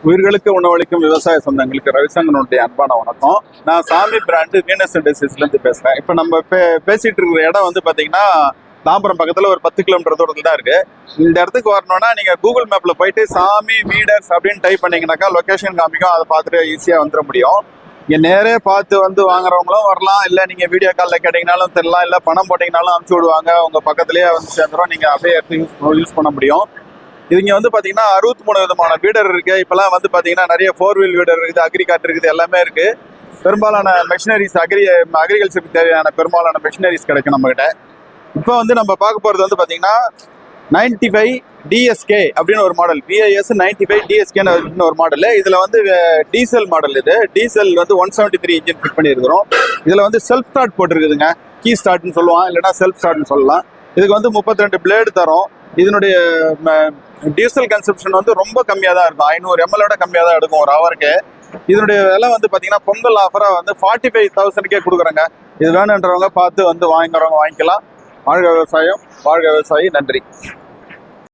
உயிர்களுக்கு உணவளிக்கும் விவசாய சொந்தங்களுக்கு ரவிசங்கனுடைய அன்பான வணக்கம். நான் சாமி பிராண்டு வீனஸ் இண்டஸ்ட்ரீஸ்லேருந்து பேசுகிறேன். இப்போ நம்ம பேசிகிட்டு இருக்கிற இடம் வந்து பார்த்தீங்கன்னா தாம்பரம் பக்கத்தில் ஒரு 10 கிலோமீட்டர் தூரத்தில் தான் இருக்குது. இந்த இடத்துக்கு வரணும்னா நீங்கள் கூகுள் மேப்பில் போயிட்டு சாமி வீடர்ஸ் அப்படின்னு டைப் பண்ணிங்கனாக்கா லொக்கேஷன் காமிக்கும். அதை பார்த்துட்டு ஈஸியாக வந்துட முடியும். இங்கே நேரே பார்த்து வந்து வாங்குறவங்களும் வரலாம், இல்லை நீங்கள் வீடியோ காலில் கேட்டிங்கனாலும் தெரியலாம், இல்லை பணம் போட்டிங்கனாலும் அனுப்பிச்சி விடுவாங்க. உங்கள் பக்கத்துலேயே வந்து சேர்ந்துடும், நீங்கள் அப்படியே எடுத்து யூஸ் பண்ண முடியும். இதுங்க வந்து பார்த்தீங்கன்னா 63 விதமான வீடர் இருக்குது. இப்போலாம் வந்து பார்த்தீங்கன்னா நிறைய 4 வீல் வீடர் இருக்குது, அக்ரிகாட் இருக்குது, எல்லாமே இருக்குது. பெரும்பாலான மெஷினரிஸ் அக்ரிகல்ச்சருக்கு தேவையான பெரும்பாலான மெஷினரிஸ் கிடைக்கும் நம்மகிட்ட. இப்போ வந்து நம்ம பார்க்க போகிறது வந்து பார்த்தீங்கன்னா 95 DSK அப்படின்னு ஒரு மாடல், VIS 95 DSKன்னு ஒரு மாடல். இதில் வந்து டீசல் மாடல். இது டீசல் வந்து 173 இன்ஜின் ஃபிட் பண்ணியிருக்கிறோம். இதில் வந்து செல்ஃப் ஸ்டார்ட் போட்டிருக்குதுங்க. கீ ஸ்டார்ட்னு சொல்லுவான், இல்லைனா செல்ஃப் ஸ்டார்ட்னு சொல்லலாம். இதுக்கு வந்து 32 பிளேடு தரும். இதனுடைய டீசல் கன்சப்ஷன் வந்து ரொம்ப கம்மியாக தான் இருக்கும். 500 ml கம்மியாக தான் எடுக்கும் ஒரு ஹவருக்கு. இதனுடைய விலை வந்து பார்த்தீங்கன்னா பொங்கல் ஆஃபராக வந்து 45,000க்கே கொடுக்குறாங்க. இது வேணுன்றவங்க பார்த்து வந்து வாங்கிக்கிறவங்க வாங்கிக்கலாம். வாழ்க விவசாயம், வாழ்க விவசாயி. நன்றி.